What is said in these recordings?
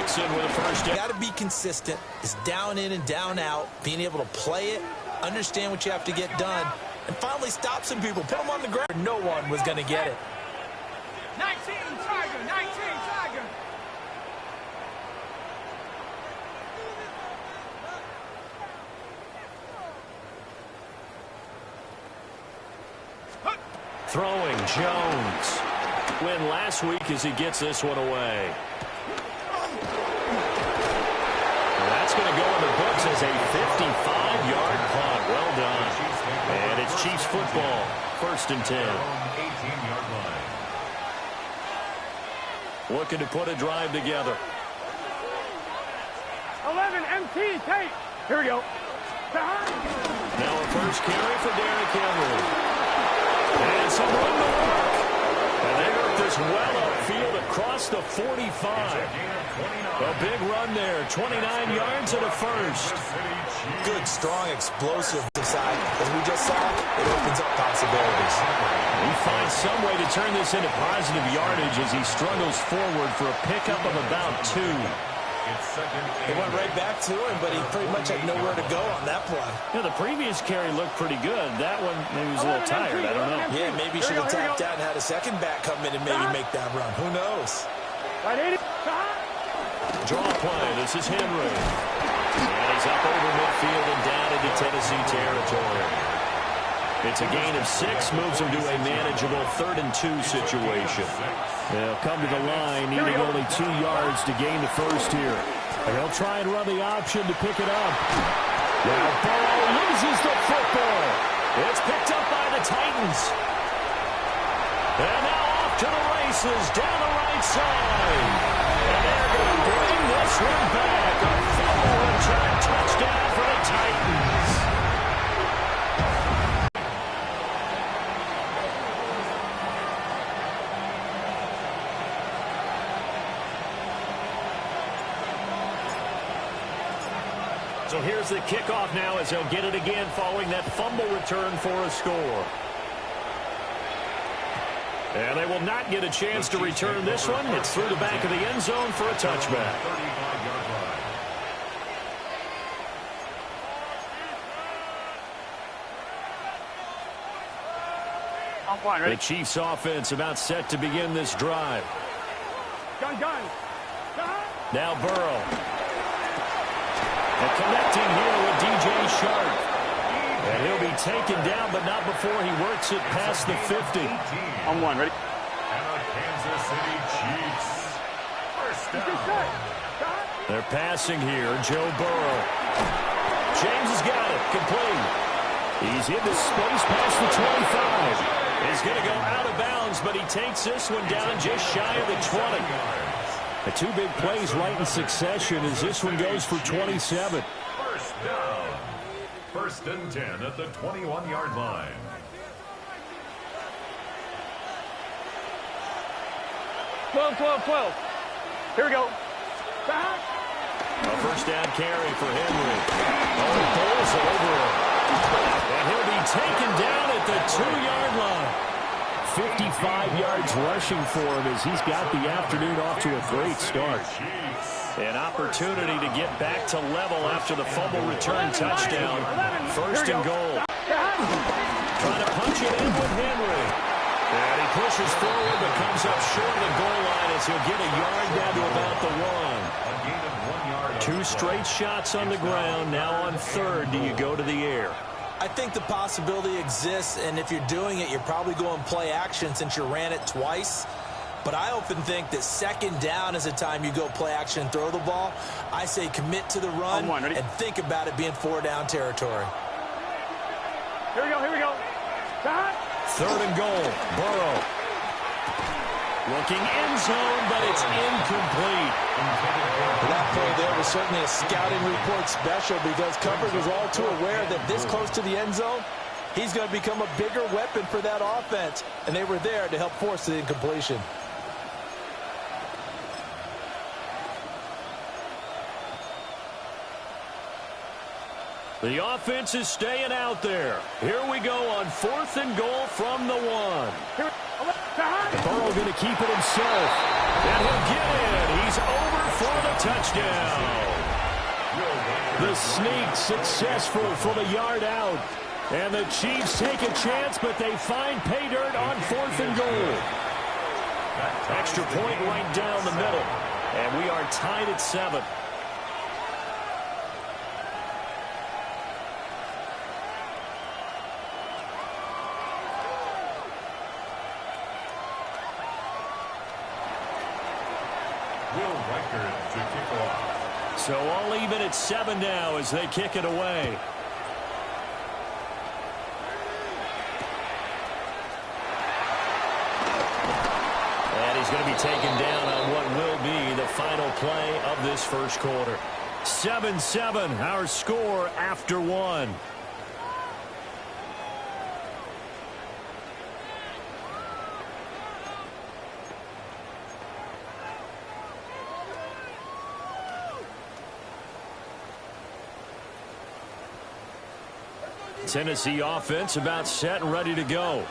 Mixon with a first down. Got to be consistent. It's down in and down out. Being able to play it, understand what you have to get done, and finally stop some people. Put them on the ground. No one was going to get it. 19 Tiger, 19 Tiger. Throwing Jones. Win last week as he gets this one away. That's going to go in the books as a 55-yard punt. Well done. And it's Chiefs football. 1st and 10. 18-yard line. Looking to put a drive together. 11 MT tape. Here we go. Now a first carry for Derrick Henry. And some room to work. And they work this well upfield across the 45. A big run there. 29 yards and a first. Good, strong, explosive side. As we just saw, it opens up possibilities. He finds some way to turn this into positive yardage as he struggles forward for a pickup of about 2. It went right back to him, but he pretty much had nowhere to go on that play. Yeah, the previous carry looked pretty good. That one, maybe was a little tired. I don't know. Yeah, maybe he should have tapped out and had a second back come in and maybe make that run. Who knows? Draw play. This is Henry. And he's up over midfield and down into Tennessee territory. It's a gain of 6, moves him to a manageable 3rd and 2 situation. They'll come to the line, needing only 2 yards to gain the first here. And they'll try and run the option to pick it up. Now Burrow loses the football. It's picked up by the Titans. And now off to the races down the right side. And they're going to bring this one back. A fumble return touchdown for the Titans. So here's the kickoff now as they'll get it again following that fumble return for a score. And they will not get a chance to return this one. It's through the back of the end zone for a touchback. The Chiefs offense about set to begin this drive. Gun. Now Burrow. And connecting here with DJ Shark. And he'll be taken down, but not before he works it past the 50. On one, ready? And the Kansas City Chiefs. First down. They're passing here. Joe Burrow. James has got it. Complete. He's into space past the 25. He's going to go out of bounds, but he takes this one down just shy of the 20. The 2 big plays right in succession as this one goes for 27. First down. 1st and 10 at the 21-yard line. Twelve. Here we go. Back. A first down carry for Henry. Oh, he pulls it over him. And he'll be taken down at the 2-yard line. 55 yards rushing for him as he's got the afternoon off to a great start. An opportunity to get back to level after the fumble return touchdown. 1st and goal. Trying to punch it in with Henry. And he pushes forward but comes up short of the goal line as he'll get a yard down to about the 1. 2 straight shots on the ground. Now on 3rd, do you go to the air? I think the possibility exists, and if you're doing it, you're probably going play action since you ran it twice. But I often think that 2nd down is a time you go play action and throw the ball. I say commit to the run and think about it being 4-down territory. Here we go. 3rd and goal. Burrow. Looking end zone, but it's incomplete. That play there was certainly a scouting report special because coverage was all too aware that this close to the end zone, he's going to become a bigger weapon for that offense. And they were there to help force the incompletion. The offense is staying out there. Here we go on 4th and goal from the 1. Burrow going to keep it himself. And he'll get in. He's over for the touchdown. The sneak successful from a yard out. And the Chiefs take a chance, but they find pay dirt on 4th and goal. Extra point right down the middle. And we are tied at 7. To kick off. So all even at 7 now as they kick it away. And he's going to be taken down on what will be the final play of this first quarter. 7-7, our score after 1. Tennessee offense about set and ready to go.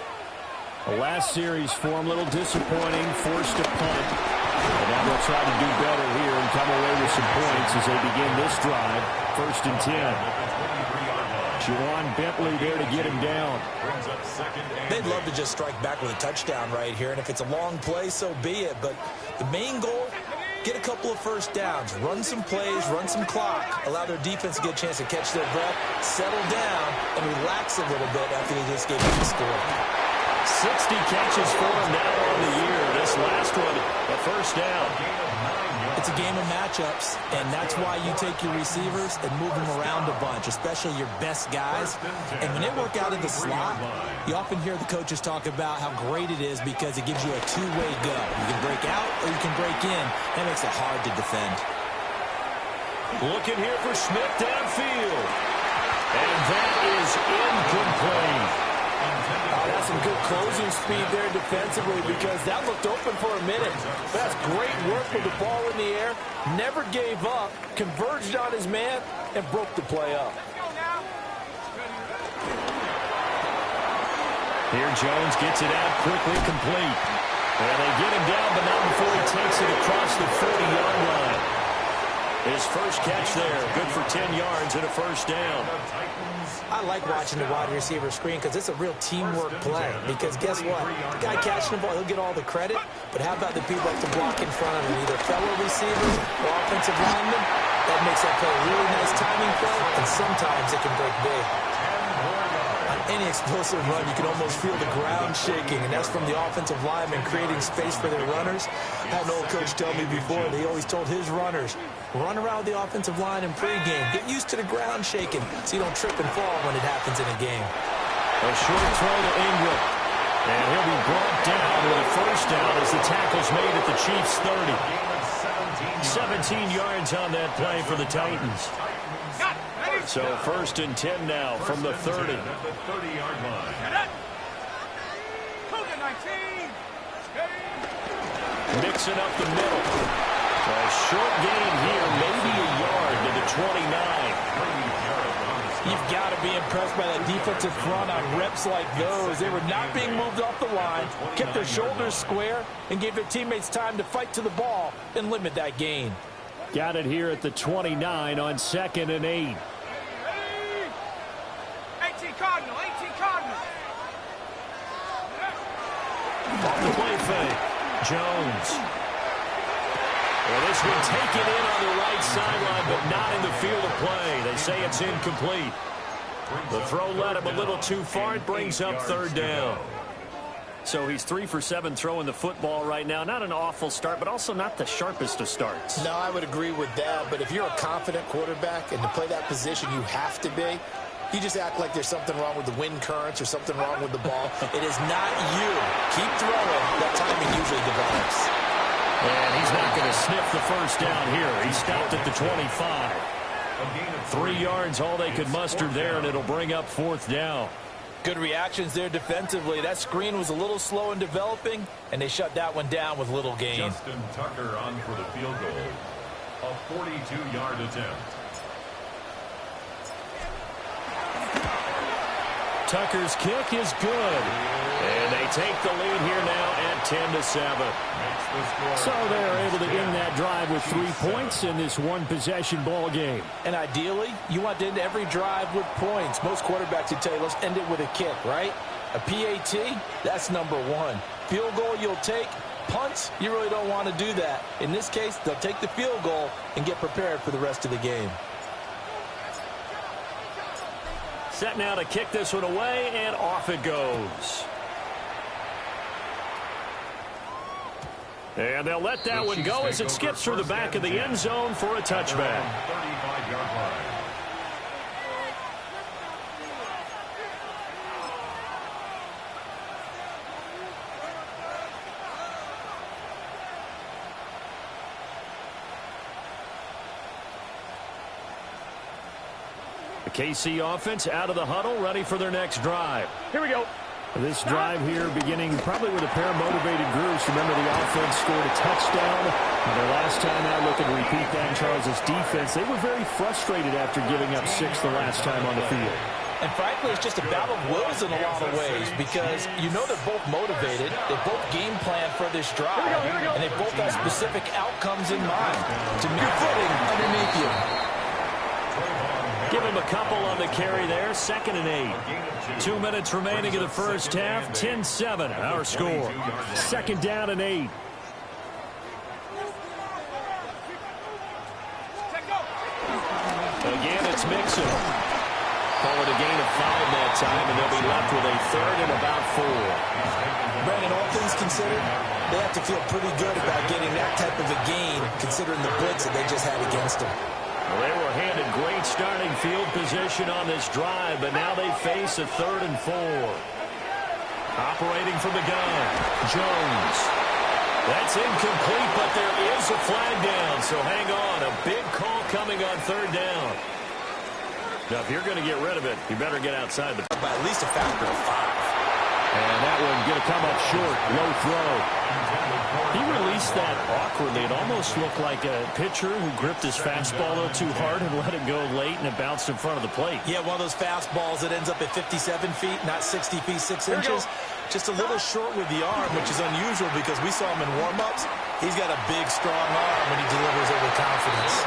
The last series for him, a little disappointing, forced a punt. And now they'll try to do better here and come away with some points as they begin this drive. 1st and 10. Juwan Bentley there to get him down. They'd love to just strike back with a touchdown right here, and if it's a long play, so be it. But the main goal, get a couple of first downs, run some plays, run some clock, allow their defense to get a chance to catch their breath, settle down, and relax a little bit after they just gave up the score. 60 catches for him now on the year. This last one, a first down. It's a game of matchups, and that's why you take your receivers and move them around a bunch, especially your best guys. And when they work out of the slot, you often hear the coaches talk about how great it is because it gives you a two-way go. You can break out or you can break in. That makes it hard to defend. Looking here for Smith downfield. And that is incomplete. Oh, that's some good closing speed there defensively because that looked open for a minute. That's great work with the ball in the air. Never gave up, converged on his man, and broke the play up. Here Jones gets it out quickly, complete. And they get him down, but not before he takes it across the 40-yard line. His first catch there, good for 10 yards and a first down. I like watching the wide receiver screen because it's a real teamwork play. Because guess what? The guy catching the ball, he'll get all the credit. But how about the people that have to block in front of him, either fellow receivers or offensive linemen? That makes that play a really nice timing play, and sometimes it can break big. On any explosive run, you can almost feel the ground shaking, and that's from the offensive linemen creating space for their runners. I had an old coach tell me before, he always told his runners, run around the offensive line in pregame. Get used to the ground shaking so you don't trip and fall when it happens in a game. A short throw to Ingram. And he'll be brought down with a first down as the tackle's made at the Chiefs' 30. 17 yards on that play for the Titans. So 1st and 10 now from the 30. Mixing up the middle. A short gain here, maybe a yard to the 29. You've got to be impressed by that defensive front on reps like those. They were not being moved off the line, kept their shoulders square, and gave their teammates time to fight to the ball and limit that gain. Got it here at the 29 on 2nd and 8. 18 Cardinal, 18 Cardinal. Off the play fake. Jones. Well, this one taken in on the right sideline, but not in the field of play. They say it's incomplete. The throw led him a little too far. It brings up 3rd down. So he's 3 for 7 throwing the football right now. Not an awful start, but also not the sharpest of starts. No, I would agree with that. But if you're a confident quarterback and to play that position, you have to be. You just act like there's something wrong with the wind currents or something wrong with the ball. It is not you. Keep throwing. That timing usually develops. And he's not going to sniff the first down here. He stopped at the 25. 3 yards, all they could muster there, and it'll bring up 4th down. Good reactions there defensively. That screen was a little slow in developing, and they shut that one down with little gain. Justin Tucker on for the field goal. A 42-yard attempt. Tucker's kick is good. And they They take the lead here now at 10-7. So they're able to end that drive with 3 points in this one-possession ball game. And ideally, you want to end every drive with points. Most quarterbacks would tell you, let's end it with a kick, right? A PAT, that's number one. Field goal you'll take. Punts, you really don't want to do that. In this case, they'll take the field goal and get prepared for the rest of the game. Set now to kick this one away, and off it goes. And they'll let that one go as it skips through the back of the end zone for a touchback. 35-yard line. The KC offense out of the huddle, ready for their next drive. Here we go. This drive here beginning probably with a pair of motivated groups. Remember, the offense scored a touchdown. Their last time out, looking to repeat that in Charles' defense. They were very frustrated after giving up 6 the last time on the field. And frankly, it's just a battle of wills in a lot of ways because you know they're both motivated. They both game plan for this drive. And they both have specific outcomes in mind. To new footing underneath you. Give him a couple on the carry there. 2nd and 8. 2 minutes remaining in the first half. 10-7, our score. 2nd down and 8. Again, it's Mixon. Call it a gain of 5 that time, and they'll be left with a 3rd and about 4. Brandon, all things considered, they have to feel pretty good about getting that type of a gain considering the blitz that they just had against them. Well, they were handed great starting field position on this drive, but now they face a 3rd and 4. Operating from the gun, Jones. That's incomplete, but there is a flag down, so hang on. A big call coming on 3rd down. Now, if you're going to get rid of it, you better get outside the... By at least a factor of 5. And that one going to come up short. Low throw. He released that awkwardly. It almost looked like a pitcher who gripped his fastball a little too hard and let it go late, and it bounced in front of the plate. Yeah, one of those fastballs that ends up at 57 feet, not 60 feet, 6 inches. Just a little short with the arm, which is unusual because we saw him in warm-ups. He's got a big, strong arm when he delivers it with confidence.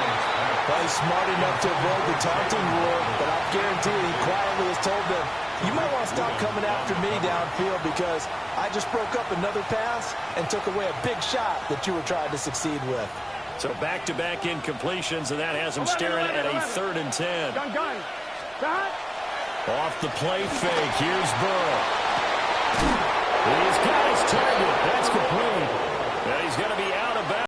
Well, he's smart enough to avoid the taunting rule, but I guarantee he quietly has told them, you might want to stop coming after me downfield because I just broke up another pass and took away a big shot that you were trying to succeed with. So back-to-back incompletions, and that has him staring at a 3rd and 10. Off the play fake. Here's Burrow. He's got his target. That's complete.